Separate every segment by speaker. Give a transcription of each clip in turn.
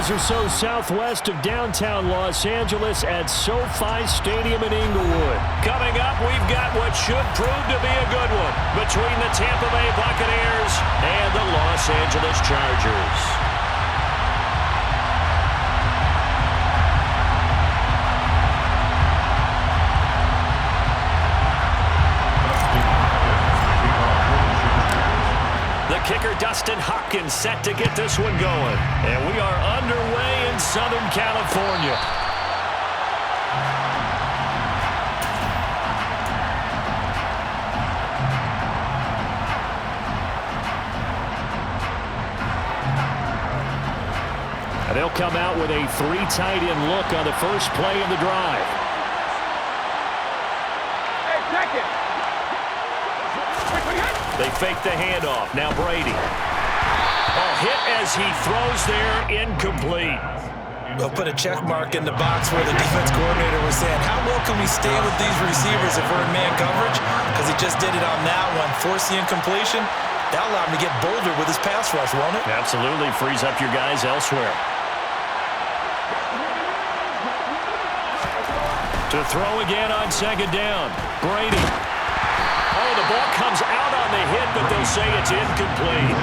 Speaker 1: miles or so southwest of downtown Los Angeles at SoFi Stadium in Inglewood.
Speaker 2: Coming up, we've got what should prove to be a good one between the Tampa Bay Buccaneers and the Los Angeles Chargers. Kicker Dustin Hopkins set to get this one going. And we are underway in Southern California. And they'll come out with a 3 tight end look on the first play of the drive.
Speaker 3: Hey, check it.
Speaker 2: They fake the handoff. Now Brady. A hit as he throws there, incomplete.
Speaker 4: They'll put a check mark in the box where the defense coordinator was saying, how well can we stay with these receivers if we're in man coverage? Because he just did it on that one. Force the incompletion. That'll allow him to get bolder with his pass rush, won't it?
Speaker 2: Absolutely. Frees up your guys elsewhere. To throw again on second down. Brady. Oh, the ball comes out on the hit, but they'll say it's incomplete.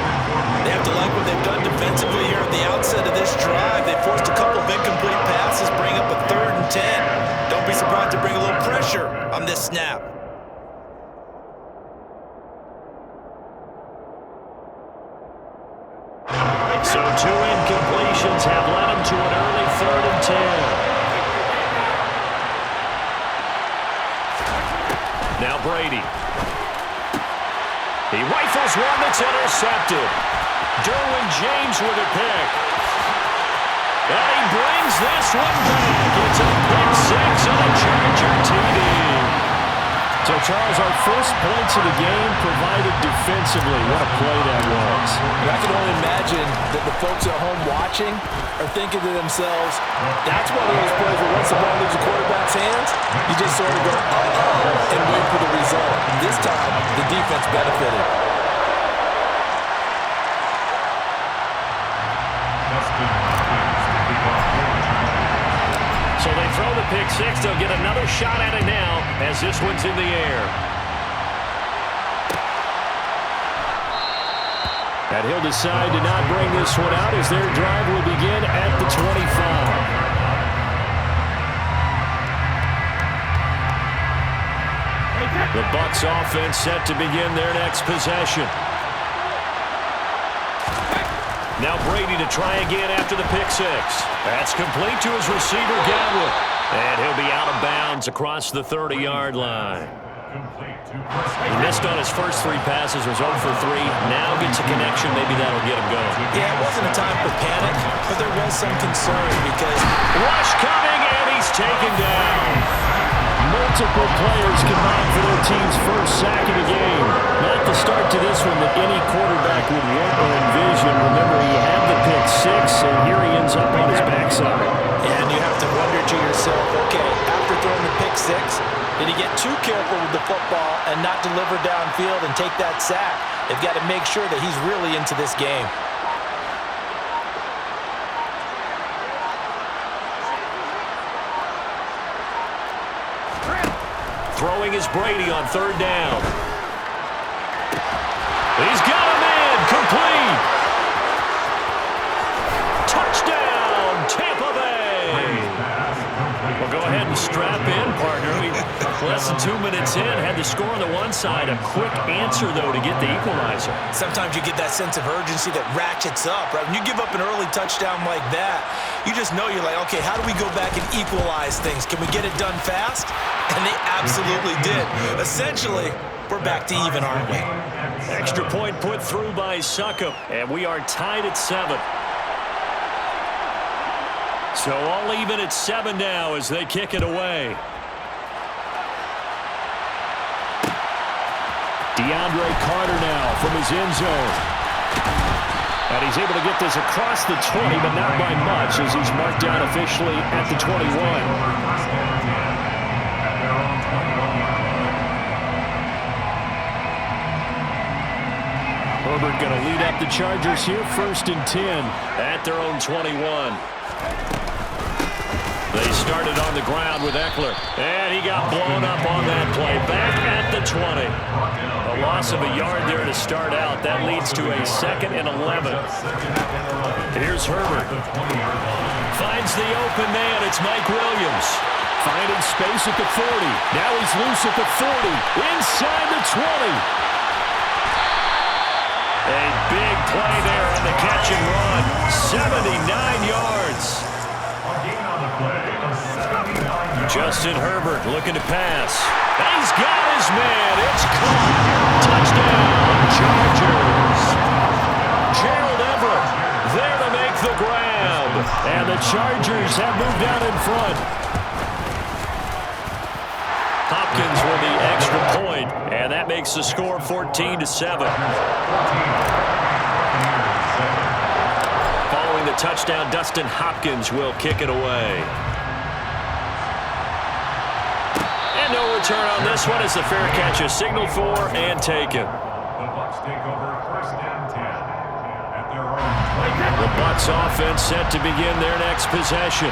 Speaker 4: They have to like what they've done defensively here at the outset of this drive. They forced a couple of incomplete passes, bring up a 3rd and 10. Don't be surprised to bring a little pressure on this snap.
Speaker 2: So 2 incompletions have led them to an early 3rd and 10. Now Brady. He rifles one that's intercepted. Derwin James with a pick. And he brings this one back. It's a pick 6 on a Charger TD.
Speaker 1: So, Charles, our first points of the game provided defensively. What a play that was.
Speaker 5: I can only imagine that the folks at home watching are thinking to themselves, that's one of those plays where once the ball leaves the quarterback's hands, you just sort of go, uh-oh, and wait for the result. This time, the defense benefited.
Speaker 2: So they throw the pick 6. They'll get another shot at it now as this one's in the air.
Speaker 1: And he'll decide to not bring this one out as their drive will begin at the 25.
Speaker 2: The Bucs offense set to begin their next possession. Now Brady to try again after the pick 6. That's complete to his receiver, Godwin. And he'll be out of bounds across the 30-yard line. He missed on his first 3 passes, was 0 for 3. Now gets a connection. Maybe that'll get him going.
Speaker 4: Yeah, it wasn't a time for panic, but there was some concern because
Speaker 2: rush coming, and he's taken down.
Speaker 1: Multiple players combined for their team's first sack of the game. Not the start to this one that any quarterback would want or envision. Remember, he had the pick 6, and here he ends up on his backside.
Speaker 4: And you have to wonder to yourself, okay, after throwing the pick 6, did he get too careful with the football and not deliver downfield and take that sack? They've got to make sure that he's really into this game.
Speaker 2: Throwing is Brady on 3rd down. He's got him in. Complete. Touchdown, Tampa Bay. Well, go ahead and strap in, partner. Less than 2 minutes in, had the score on the one side. A quick answer, though, to get the equalizer.
Speaker 4: Sometimes you get that sense of urgency that ratchets up, right? When you give up an early touchdown like that, you just know you're like, okay, how do we go back and equalize things? Can we get it done fast? And they absolutely did. Essentially, we're back to even, aren't we?
Speaker 2: Extra point put through by Succop, and we are tied at 7. So all even at 7 now as they kick it away.
Speaker 1: DeAndre Carter now from his end zone. And he's able to get this across the 20, but not by much as he's marked down officially at the 21. Herbert going to lead up the Chargers here, 1st and 10.
Speaker 2: At their own 21. They started on the ground with Eckler. And he got blown up on that play. Back at the 20. A loss of a yard there to start out. That leads to a 2nd and 11. Here's Herbert. Finds the open man. It's Mike Williams.
Speaker 1: Finding space at the 40. Now he's loose at the 40. Inside the 20.
Speaker 2: A big play there on the catch and run. 79 yards. Justin Herbert looking to pass. He's got his man. It's caught. Touchdown, Chargers. Gerald Everett there to make the grab.
Speaker 1: And the Chargers have moved out in front.
Speaker 2: Hopkins with the extra point, and that makes the score 14-7. Following the touchdown, Dustin Hopkins will kick it away. And no return on this one as the fair catch is signaled for and taken.
Speaker 3: The Bucs take over 1st and 10 at their own.
Speaker 2: The Bucs offense set to begin their next possession.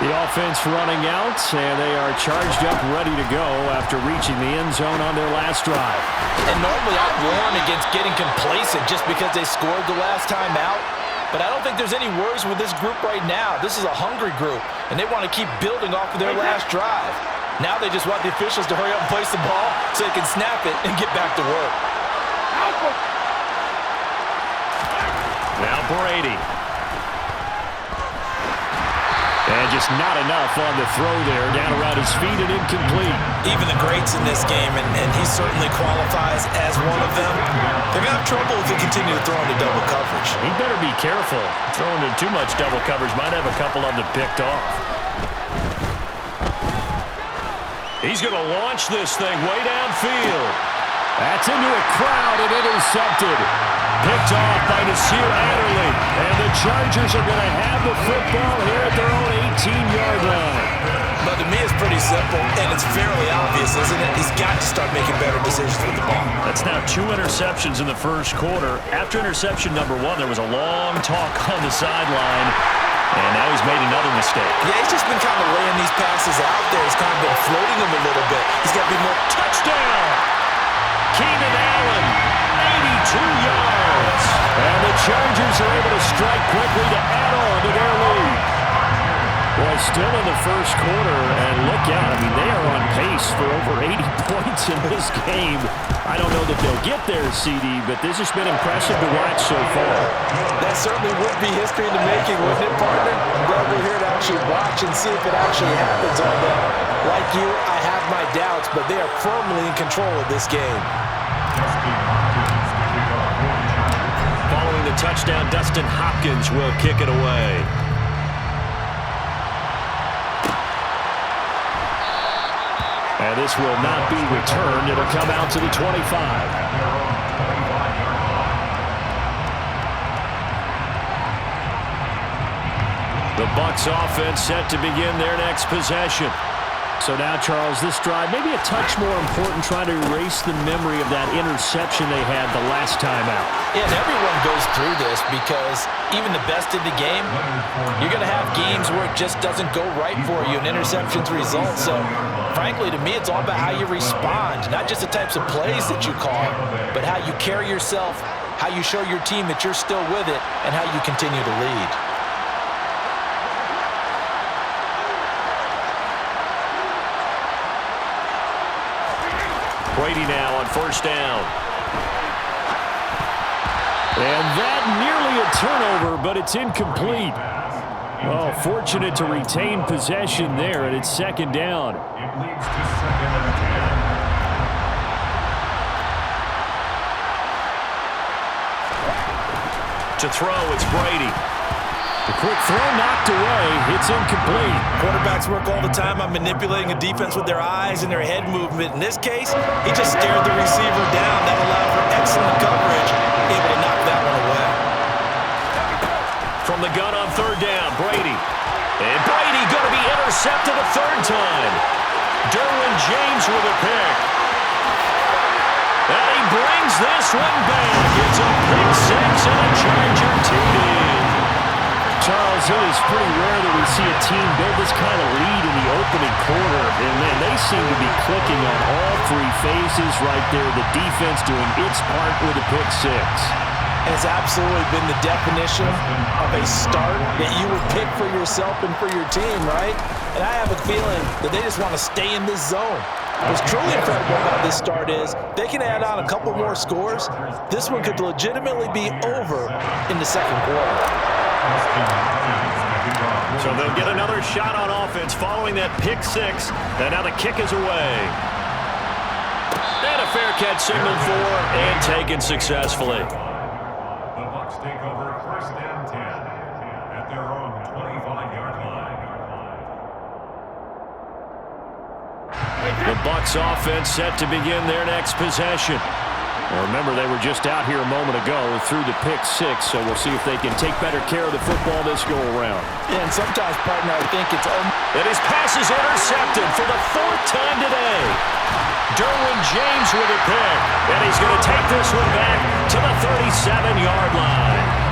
Speaker 1: The offense running out, and they are charged up, ready to go after reaching the end zone on their last drive.
Speaker 5: And normally I'd warn against getting complacent just because they scored the last time out. But I don't think there's any worries with this group right now. This is a hungry group, and they want to keep building off of their last drive. Now they just want the officials to hurry up and place the ball so they can snap it and get back to work.
Speaker 2: Now Brady.
Speaker 1: And just not enough on the throw there. Down around his feet and incomplete.
Speaker 4: Even the greats in this game, and he certainly qualifies as one of them, they're going to have trouble if they continue to throw into double coverage.
Speaker 2: He better be careful. Throwing into too much double coverage might have a couple of them picked off. He's going to launch this thing way downfield.
Speaker 1: That's into a crowd and intercepted. Picked off by Nasir Adderley. And the Chargers are going to have the football here at their own 18-yard line.
Speaker 4: But to me, it's pretty simple, and it's fairly obvious, isn't it? He's got to start making better decisions with the ball.
Speaker 2: That's now 2 interceptions in the first quarter. After interception number 1, there was a long talk on the sideline. And now he's made another mistake.
Speaker 4: Yeah, he's just been kind of laying these passes out there. He's kind of been floating them a little bit. He's got to be more
Speaker 2: touchdown. Keenan Allen, 82 yards.
Speaker 1: And the Chargers are able to strike quickly to add on to their lead. Well, still in the first quarter, and look out. I mean, they are on pace for over 80 points in this game. I don't know that they'll get there, CD, but this has been impressive to watch so far.
Speaker 5: That certainly would be history in the making, wouldn't it, partner? I'm glad we're here to actually watch and see if it actually happens on them. Like you, I have my doubts, but they are firmly in control of this game.
Speaker 2: Following the touchdown, Dustin Hopkins will kick it away.
Speaker 1: And this will not be returned. It'll come out to the 25.
Speaker 2: The Bucs offense set to begin their next possession.
Speaker 1: So now, Charles, this drive maybe a touch more important, trying to erase the memory of that interception they had the last time out.
Speaker 5: Yeah, and everyone goes through this because even the best in the game, you're going to have games where it just doesn't go right for you and interceptions result. So, frankly, to me, it's all about how you respond, not just the types of plays that you call, but how you carry yourself, how you show your team that you're still with it, and how you continue to lead.
Speaker 2: Brady now on first down.
Speaker 1: And that nearly a turnover, but it's incomplete. Oh, fortunate to retain possession there, and it's 2nd down.
Speaker 3: It leads to 2nd and 10.
Speaker 2: To throw, it's Brady.
Speaker 1: The quick throw knocked away. It's incomplete.
Speaker 4: Quarterbacks work all the time on manipulating a defense with their eyes and their head movement. In this case, he just stared the receiver down. That allowed for excellent coverage, able to knock that one away.
Speaker 2: From the gun on 3rd down, Brady. And Brady going to be intercepted a 3rd time. Derwin James with a pick. And he brings this one back. It's a pick six and a Charger TD.
Speaker 1: Charles, it is pretty rare that we see a team build this kind of lead in the opening quarter. And, man, they seem to be clicking on all three phases right there. The defense doing its part with a pick six.
Speaker 5: It's absolutely been the definition of a start that you would pick for yourself and for your team, right? And I have a feeling that they just want to stay in this zone. What's truly incredible about this start is they can add on a couple more scores. This one could legitimately be over in the second quarter.
Speaker 2: So they'll get another shot on offense following that pick six. And now the kick is away. And a fair catch signaled for and taken successfully.
Speaker 3: The Bucs take over first and 10 at their own 25-yard line.
Speaker 2: The Bucs offense set to begin their next possession.
Speaker 1: Well, remember, they were just out here a moment ago through the pick six, so we'll see if they can take better care of the football this go-around.
Speaker 5: Yeah, and sometimes, partner, I think it's...
Speaker 2: And his pass is intercepted for the fourth time today. Derwin James with a pick. And he's going to take this one back to the 37-yard line.